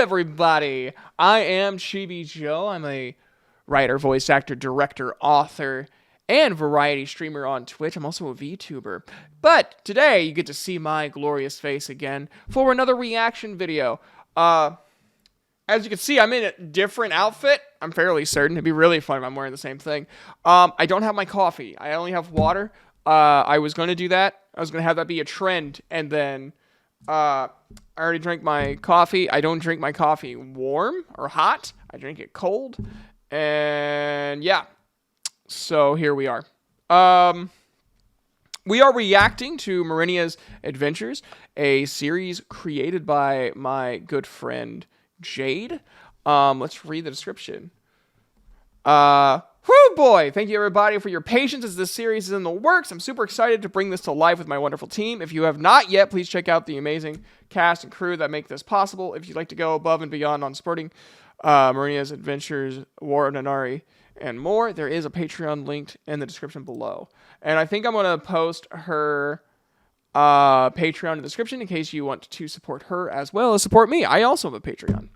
everybody. I am Chibi Joe. I'm a writer, voice actor, director, author, and variety streamer on Twitch. I'm also a VTuber. But today, you get to see my glorious face again for another reaction video. As you can see, I'm in a different outfit. I'm fairly certain. It'd be really fun if I'm wearing the same thing. I don't have my coffee. I only have water. I was going to do that. I was going to have that be a trend, and then I already drank my coffee. I don't drink my coffee warm or hot. I drink it cold. And yeah. So here we are. We are reacting to Marinea's Adventures, a series created by my good friend Jade. Let's read the description. Whoo boy! Thank you everybody for your patience as this series is in the works. I'm super excited to bring this to life with my wonderful team. If you have not yet, please check out the amazing cast and crew that make this possible. If you'd like to go above and beyond on supporting Marinea's Adventures, War of Nanari, and more, there is a Patreon linked in the description below. And I think I'm going to post her Patreon in the description in case you want to support her as well as support me. I also have a Patreon.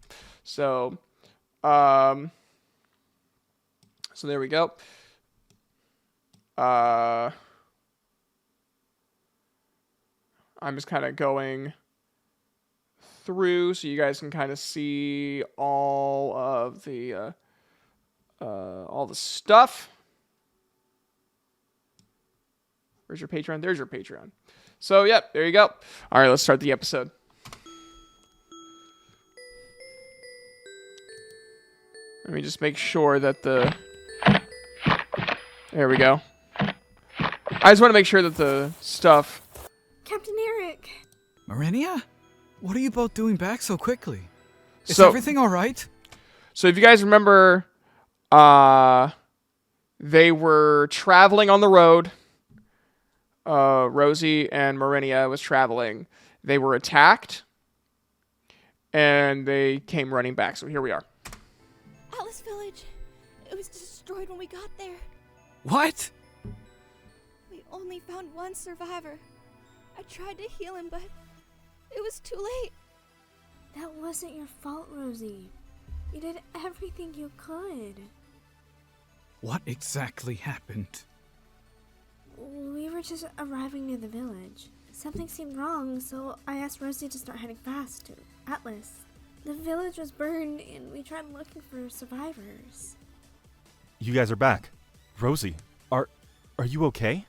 So there we go. I'm just kind of going through so you guys can kind of see all of the stuff. Where's your Patreon? There's your Patreon. So, yep, there you go. All right, let's start the episode. Let me just make sure that the... There we go. I just want to make sure that the stuff... Captain Eric! Marinea? What are you both doing back so quickly? Is So- everything alright? So if you guys remember, they were traveling on the road. Rosie and Marinea was traveling. They were attacked, and they came running back. So here we are. Alice Village! It was destroyed when we got there. What? We only found one survivor. I tried to heal him, but it was too late. That wasn't your fault, Rosie. You did everything you could. What exactly happened? We were just arriving near the village. Something seemed wrong, so I asked Rosie to start heading fast to Atlas. The village was burned, and we tried looking for survivors. You guys are back. Rosie, are you okay?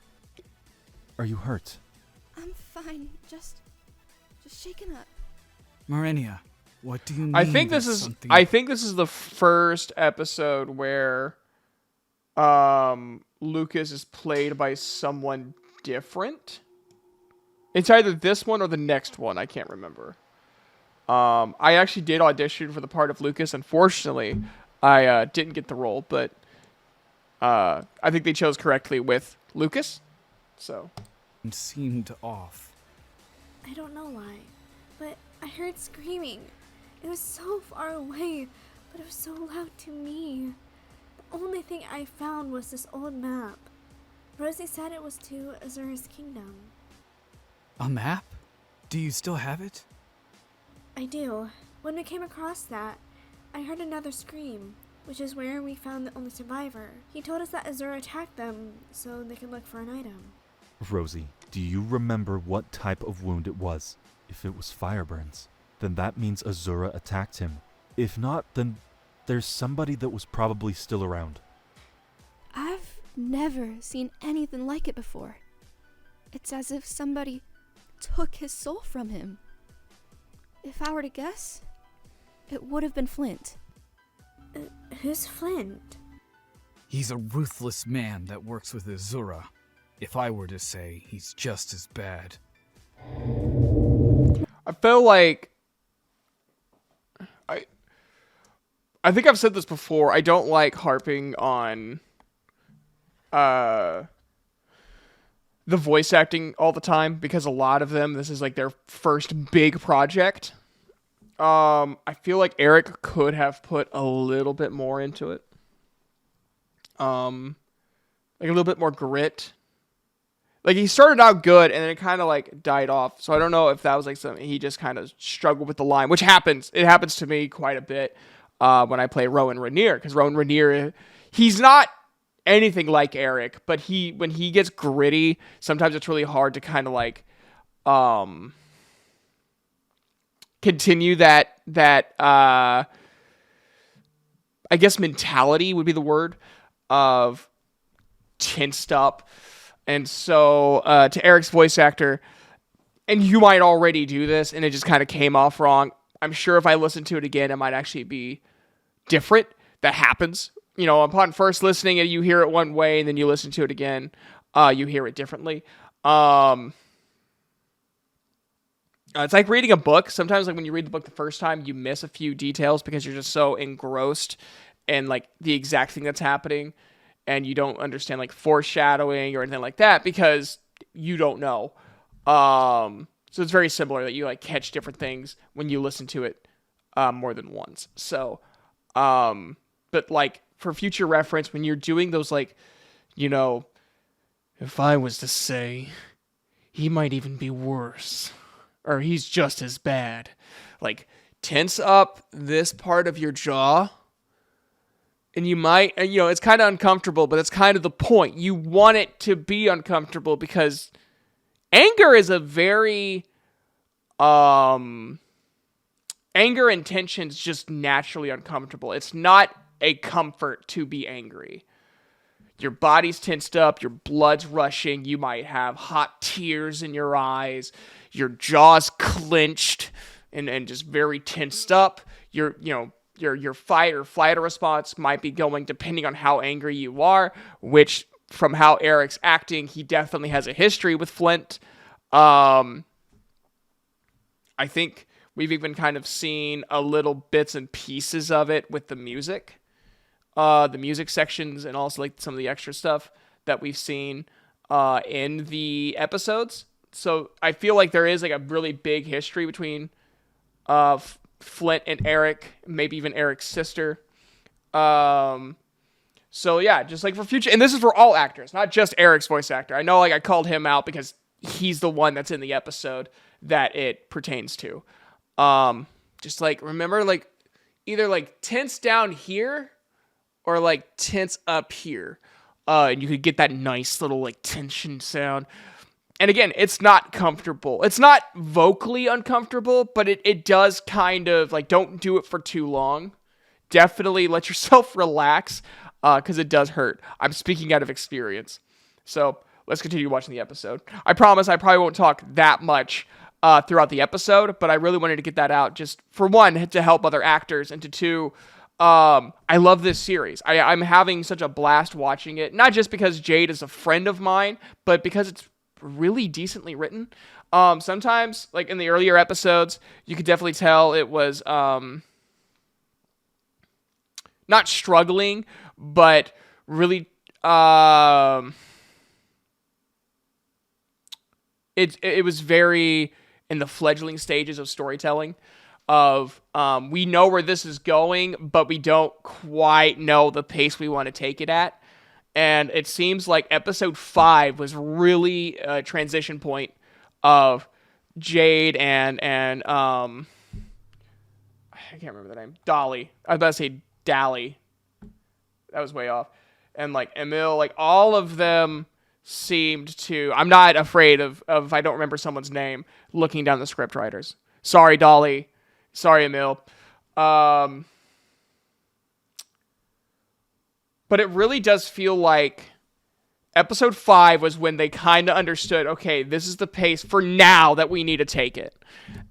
Are you hurt? I'm fine, just shaken up. Marinea, what do you mean? I think this that is. something... I think this is the first episode where, Lucas is played by someone different. It's either this one or the next one. I can't remember. I actually did audition for the part of Lucas. Unfortunately, I didn't get the role, but I think they chose correctly with Lucas. So. It seemed off. I don't know why, but I heard screaming. It was so far away, but it was so loud to me. The only thing I found was this old map. Rosie said it was to Azura's kingdom. A map? Do you still have it? I do. When we came across that, I heard another scream, which is where we found the only survivor. He told us that Azura attacked them so they could look for an item. Rosie, do you remember what type of wound it was? If it was fire burns, then that means Azura attacked him. If not, then there's somebody that was probably still around. I've never seen anything like it before. It's as if somebody took his soul from him. If I were to guess, it would have been Flint. Who's Flint? He's a ruthless man that works with Azura. If I were to say, he's just as bad. I feel like I think I've said this before. I don't like harping on the voice acting all the time because a lot of them, this is like their first big project. I feel like Eric could have put a little bit more into it. Like a little bit more grit. Like, he started out good, and then it kind of, like, died off. So I don't know if that was, like, something he just kind of struggled with the line, which happens. It happens to me quite a bit when I play Rowan Rainier, because Rowan Rainier, he's not anything like Eric, but when he gets gritty, sometimes it's really hard to kind of, like, continue that I guess mentality would be the word of tensed up. And so to Eric's voice actor, and you might already do this and it just kind of came off wrong. I'm sure if I listen to it again, it might actually be different. That happens. You know, upon first listening, and you hear it one way, and then you listen to it again, you hear it differently. It's like reading a book. Sometimes, like when you read the book the first time, you miss a few details because you're just so engrossed in like the exact thing that's happening, and you don't understand like foreshadowing or anything like that because you don't know. So it's very similar that you like catch different things when you listen to it more than once. So, but like for future reference, when you're doing those like, you know, if I was to say, he might even be worse, or he's just as bad. Like, tense up this part of your jaw, and you might, and, you know, it's kind of uncomfortable, but that's kind of the point. You want it to be uncomfortable because anger is a very, anger and tension's just naturally uncomfortable. It's not a comfort to be angry. Your body's tensed up, your blood's rushing, you might have hot tears in your eyes, your jaw's clenched and just very tensed up. Your fight or flight response might be going depending on how angry you are, which from how Eric's acting, he definitely has a history with Flint. I think we've even kind of seen a little bits and pieces of it with the music sections, and also like some of the extra stuff that we've seen in the episodes. So I feel like there is like a really big history between Flint and Eric, maybe even Eric's sister. So yeah, just like for future, and this is for all actors, not just Eric's voice actor. I know like I called him out because he's the one that's in the episode that it pertains to. Just like remember like either like tense down here or like tense up here. And you could get that nice little like tension sound. And again, it's not comfortable. It's not vocally uncomfortable, but it does kind of like, don't do it for too long. Definitely let yourself relax, because it does hurt. I'm speaking out of experience. So let's continue watching the episode. I promise I probably won't talk that much throughout the episode, but I really wanted to get that out just for one, to help other actors, and to two, I love this series. I'm having such a blast watching it, not just because Jade is a friend of mine, but because it's really decently written. Sometimes, like in the earlier episodes, you could definitely tell it was not struggling, but really it was very in the fledgling stages of storytelling. We know where this is going, but we don't quite know the pace we want to take it at. And it seems like episode 5 was really a transition point of Jade and I can't remember the name. Dolly. I was about to say Dally. That was way off. And like Emil, like all of them seemed to, I'm not afraid of if I don't remember someone's name, looking down the script writers. Sorry, Dolly. Sorry, Emil. But it really does feel like episode 5 was when they kind of understood, okay, this is the pace for now that we need to take it.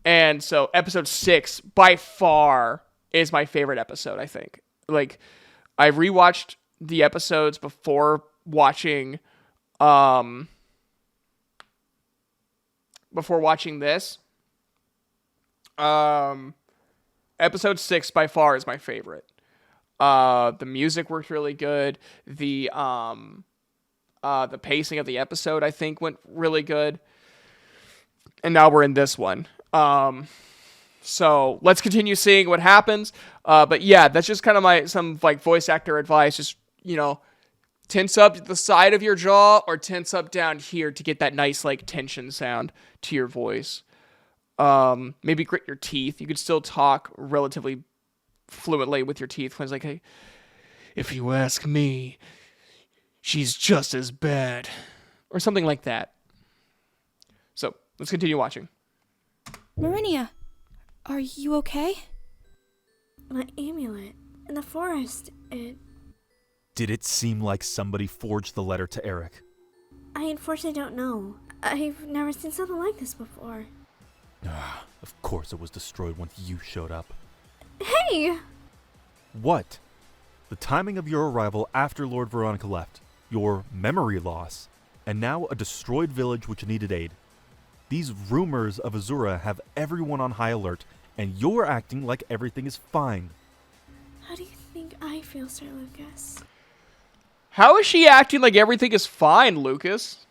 And so episode 6 by far is my favorite episode, I think. Like, I rewatched the episodes before watching this. Episode 6 by far is my favorite. The music worked really good. The pacing of the episode, I think, went really good. And now we're in this one. So let's continue seeing what happens. But yeah, that's just kind of some like voice actor advice. Just, you know, tense up the side of your jaw or tense up down here to get that nice like tension sound to your voice. Maybe grit your teeth. You could still talk relatively fluently with your teeth when it's like, hey, if you ask me, she's just as bad. Or something like that. So, let's continue watching. Marinea, are you okay? My amulet. In the forest, it... Did it seem like somebody forged the letter to Eric? I unfortunately don't know. I've never seen something like this before. Of course it was destroyed once you showed up. Hey! What? The timing of your arrival after Lord Veronica left, your memory loss, and now a destroyed village which needed aid. These rumors of Azura have everyone on high alert, and you're acting like everything is fine. How do you think I feel, Sir Lucas? How is she acting like everything is fine, Lucas?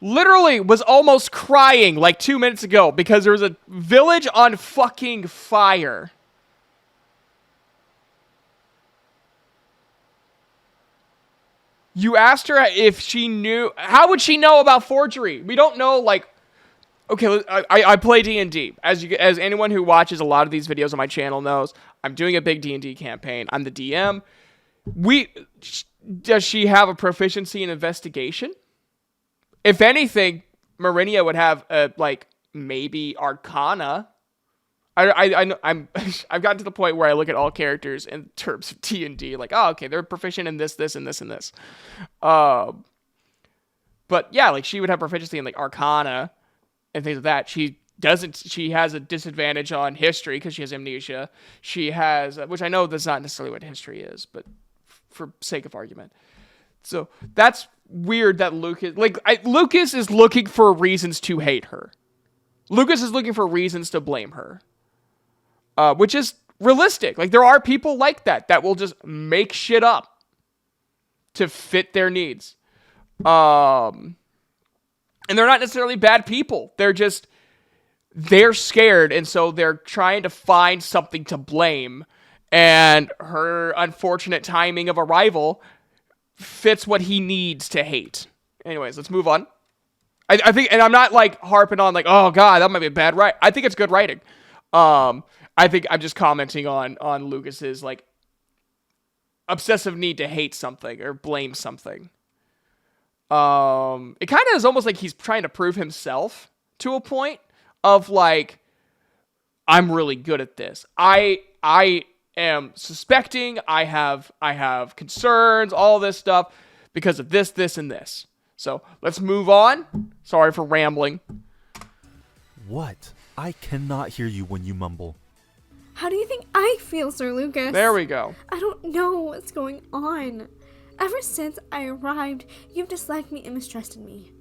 Literally was almost crying like 2 minutes ago because there was a village on fucking fire. You asked her if she knew. How would she know about forgery? We don't know, like... Okay, I play D&D. As anyone who watches a lot of these videos on my channel knows, I'm doing a big D&D campaign. I'm the DM. Does she have a proficiency in investigation? If anything, Marinea would have, like, maybe Arcana. I've gotten to the point where I look at all characters in terms of D&D, like, oh, okay, they're proficient in this, this, and this, and this. But yeah, like, she would have proficiency in, like, Arcana and things like that. She has a disadvantage on history because she has amnesia. She has, which I know that's not necessarily what history is, but for sake of argument. So that's weird that Lucas is looking for reasons to hate her. Lucas is looking for reasons to blame her. Which is realistic. Like, there are people like that will just make shit up to fit their needs. And they're not necessarily bad people. They're scared, and so they're trying to find something to blame. And her unfortunate timing of arrival fits what he needs to hate. Anyways, let's move on. I think, and I'm not like harping on like, oh god, that might be bad writing. I think it's good writing. I think I'm just commenting on Lucas's like obsessive need to hate something or blame something. It kind of is almost like he's trying to prove himself to a point of like, I'm really good at this. I am suspecting. I have concerns. All this stuff because of this, this, and this. So let's move on. Sorry for rambling. What? I cannot hear you when you mumble. How do you think I feel, Sir Lucas? There we go. I don't know what's going on. Ever since I arrived, you've disliked me and mistrusted me.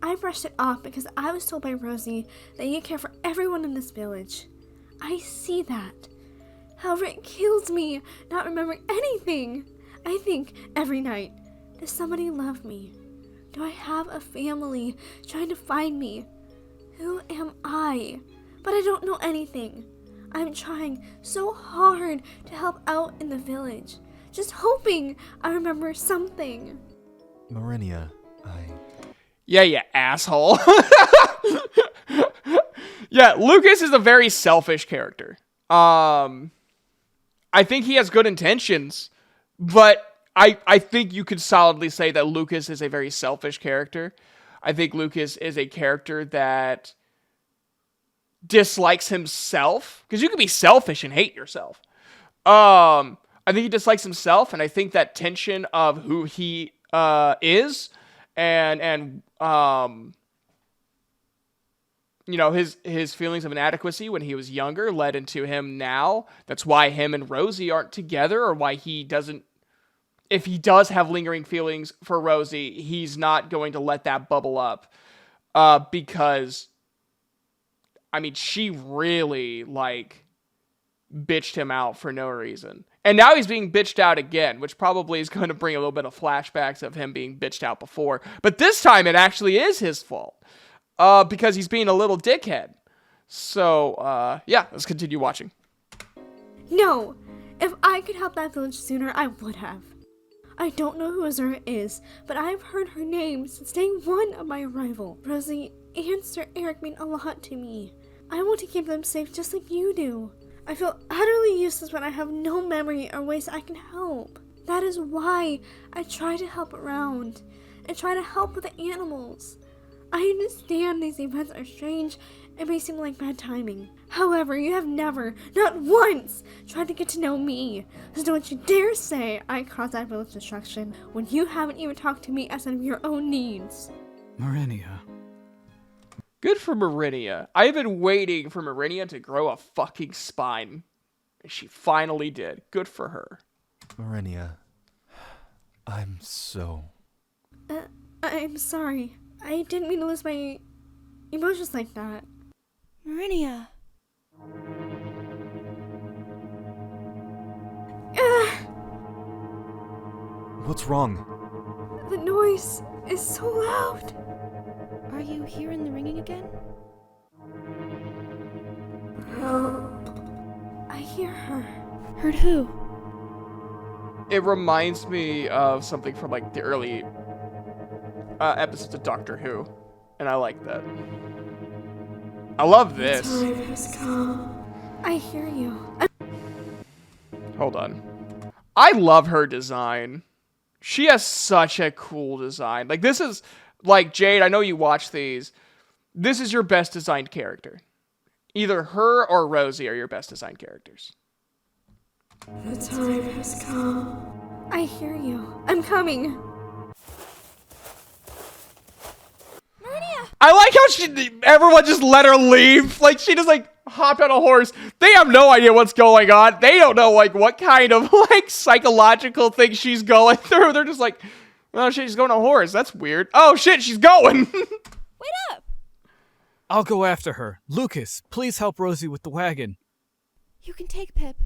I brushed it off because I was told by Rosie that you care for everyone in this village. I see that. However, it kills me not remembering anything. I think every night, does somebody love me? Do I have a family trying to find me? Who am I? But I don't know anything. I'm trying so hard to help out in the village, just hoping I remember something. Marinea, Yeah, you asshole. Yeah, Lucas is a very selfish character. I think he has good intentions, but I think you could solidly say that Lucas is a very selfish character. I think Lucas is a character that dislikes himself, because you can be selfish and hate yourself. I think he dislikes himself, and I think that tension of who he is and you know, his feelings of inadequacy when he was younger led into him now. That's why him and Rosie aren't together, or why he doesn't, if he does have lingering feelings for Rosie, he's not going to let that bubble up. Because, I mean, she really, like, bitched him out for no reason. And now he's being bitched out again, which probably is going to bring a little bit of flashbacks of him being bitched out before. But this time it actually is his fault. Because he's being a little dickhead. So, yeah, let's continue watching. No! If I could help that village sooner, I would have. I don't know who Azura is, but I've heard her name since day one of my arrival. Rosie and Sir Eric mean a lot to me. I want to keep them safe just like you do. I feel utterly useless when I have no memory or ways I can help. That is why I try to help around and try to help with the animals. I understand these events are strange and may seem like bad timing. However, you have never, not once, tried to get to know me. So don't you dare say I caused that village destruction when you haven't even talked to me as of your own needs. Marinea. Good for Marinea. I've been waiting for Marinea to grow a fucking spine. And she finally did. Good for her. Marinea, I'm so... I'm sorry. I didn't mean to lose my emotions like that. Marinea. What's wrong? The noise is so loud. Are you hearing the ringing again? I hear her. Heard who? It reminds me of something from like the early episodes of Doctor Who. And I like that. I love this. Time has come. I hear you. Hold on. I love her design. She has such a cool design. Like, this is, like, Jade, I know you watch these. This is your best designed character. Either her or Rosie are your best designed characters. The time has come. I hear you. I'm coming. Marinea! I like how everyone just let her leave. Like, she just, like, hopped on a horse. They have no idea what's going on. They don't know, like, what kind of, like, psychological thing she's going through. They're just like, oh, shit, she's going on a horse. That's weird. Oh, shit, she's going. Wait up! I'll go after her. Lucas, please help Rosie with the wagon. You can take Pip.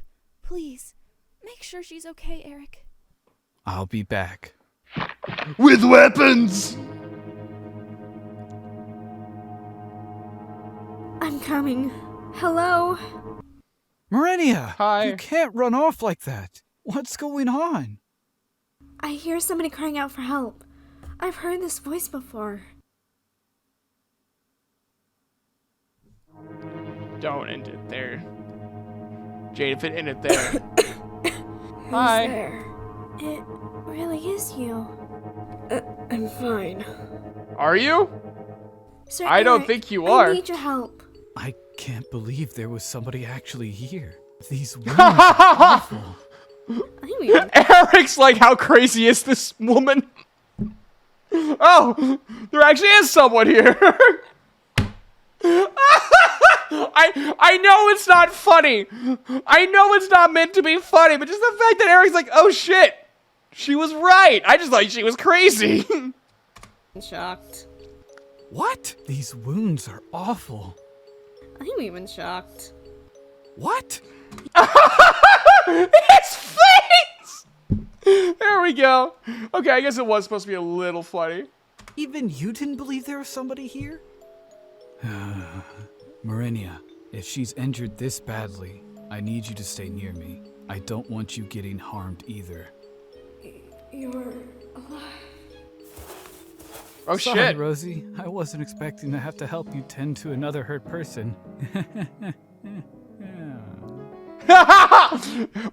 Please. Make sure she's okay, Eric. I'll be back. With weapons! I'm coming. Hello? Marinea! Hi. You can't run off like that. What's going on? I hear somebody crying out for help. I've heard this voice before. Don't end it there. Jade, if it ended there. Who's Hi. there? It really is you. I'm fine. Are you? Sir I don't Eric, think you I are. need your help. I can't believe there was somebody actually here. These wounds are awful. I mean, Eric's like, how crazy is this woman? Oh, there actually is someone here. I know it's not funny. I know it's not meant to be funny, but just the fact that Eric's like, oh shit, she was right. I just thought she was crazy. I'm shocked. What? These wounds are awful. I'm even shocked. What? His face! There we go. Okay, I guess it was supposed to be a little funny. Even you didn't believe there was somebody here? Marinea, if she's injured this badly, I need you to stay near me. I don't want you getting harmed either. You're alive. Oh Sorry, shit. Rosie. I wasn't expecting to have to help you tend to another hurt person.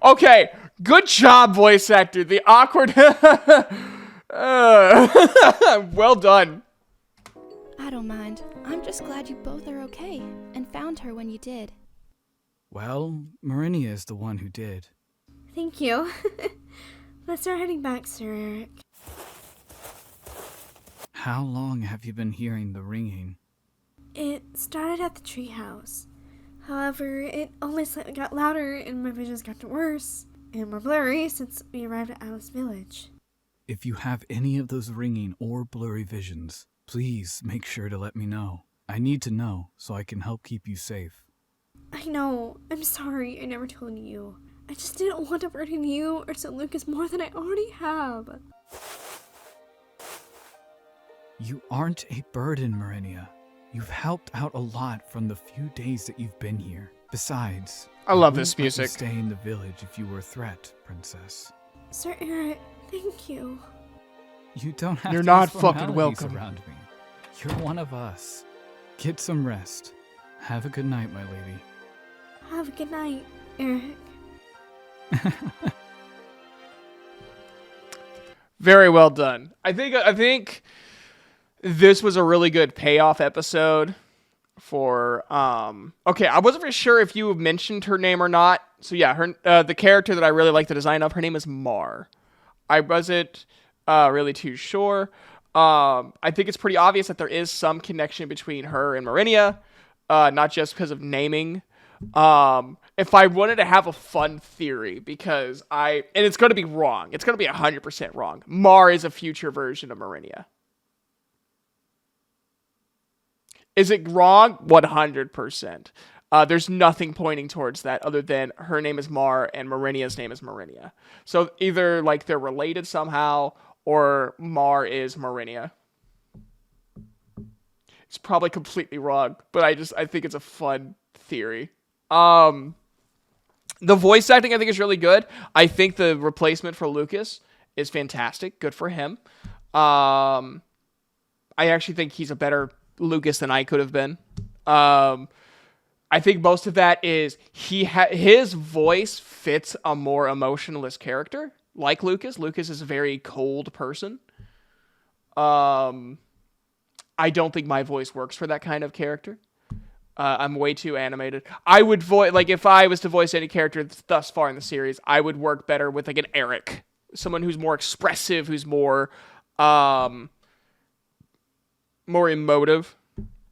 Okay, good job, voice actor. The awkward. Well done. I don't mind. I'm just glad you both are okay and found her when you did. Well, Marinea is the one who did. Thank you. Let's start heading back, Sir Eric. How long have you been hearing the ringing? It started at the treehouse. However, it only slightly got louder and my visions got worse and more blurry since we arrived at Alice Village. If you have any of those ringing or blurry visions, please make sure to let me know. I need to know so I can help keep you safe. I know. I'm sorry I never told you. I just didn't want to burden you or Sir Lucas more than I already have. You aren't a burden, Marinea. You've helped out a lot from the few days that you've been here. Besides, I love we this wouldn't let you music. stay in the village if you were a threat, Princess. Sir Eric, Thank you. You don't have You're to not use fucking formalities welcome. around me. You're one of us. Get some rest. Have a good night, my lady. Have a good night, Eric. Very well done. I think this was a really good payoff episode for okay, I wasn't for sure if you mentioned her name or not. So yeah, her the character that I really like the design of, her name is Mar. I wasn't really too sure. I think it's pretty obvious that there is some connection between her and Marinea, not just because of naming. If I wanted to have a fun theory, and it's going to be wrong. It's going to be 100% wrong. Mar is a future version of Marinea. Is it wrong? 100%. There's nothing pointing towards that other than her name is Mar and Marinea's name is Marinea. So either like they're related somehow or Mar is Marinea. It's probably completely wrong, but I think it's a fun theory. The voice acting I think is really good. I think the replacement for Lucas is fantastic. Good for him. I actually think he's a better Lucas than I could have been. I think most of that is his voice fits a more emotionless character like Lucas. Lucas is a very cold person. I don't think my voice works for that kind of character. I'm way too animated. I would if I was to voice any character thus far in the series, I would work better with like an Eric, someone who's more expressive, who's more emotive.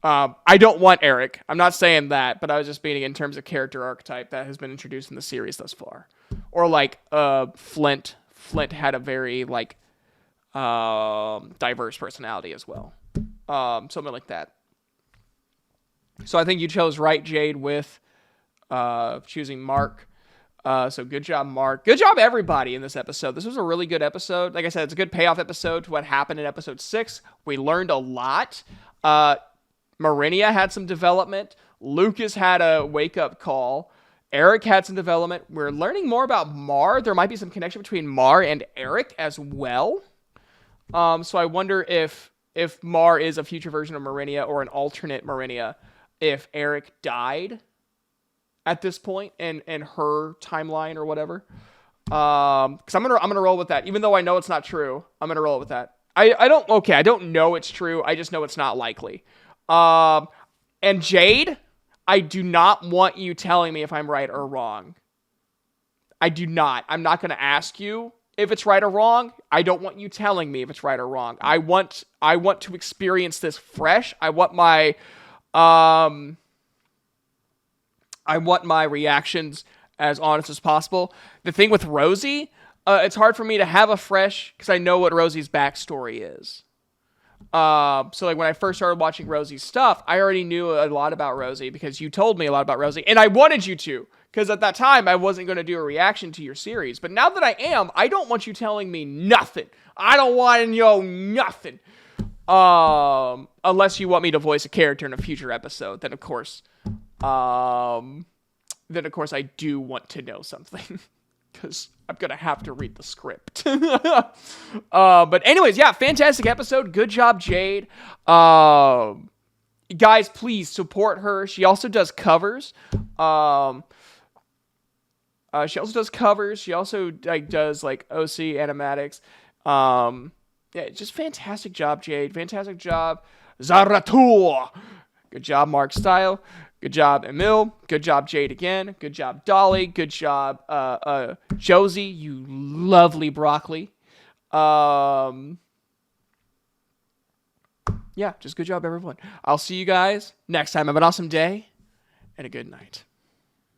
I don't want Eric. I'm not saying that, but I was just meaning in terms of character archetype that has been introduced in the series thus far. Or like Flint. Flint had a very like diverse personality as well. Something like that. So I think you chose right, Jade, with choosing Mark. So good job, Mark. Good job, everybody, in this episode. This was a really good episode. Like I said, it's a good payoff episode to what happened in episode 6. We learned a lot. Marinea had some development. Lucas had a wake-up call. Eric had some development. We're learning more about Mar. There might be some connection between Mar and Eric as well. So I wonder if Mar is a future version of Marinea or an alternate Marinea if Eric died at this point in her timeline or whatever. Because I'm gonna roll with that. Even though I know it's not true, I'm gonna roll with that. I don't know it's true. I just know it's not likely. And Jade, I do not want you telling me if I'm right or wrong. I do not. I'm not going to ask you if it's right or wrong. I don't want you telling me if it's right or wrong. I want to experience this fresh. I want my reactions as honest as possible. The thing with Rosie, it's hard for me to have a fresh because I know what Rosie's backstory is. So like when I first started watching Rosie's stuff, I already knew a lot about Rosie because you told me a lot about Rosie, and I wanted you to, because at that time I wasn't going to do a reaction to your series. But now that I am, I don't want you telling me nothing. I don't want to know nothing. Unless you want me to voice a character in a future episode, then of course I do want to know something. Because I'm going to have to read the script. But anyways, yeah, fantastic episode. Good job, Jade. Guys, please support her. She also does covers. She also does like OC animatics. Yeah, just fantastic job, Jade. Fantastic job. Zaratul. Good job, Mark Style. Good job, Emil. Good job, Jade again. Good job, Dolly. Good job, Josie, you lovely broccoli. Yeah, just good job, everyone. I'll see you guys next time. Have an awesome day and a good night.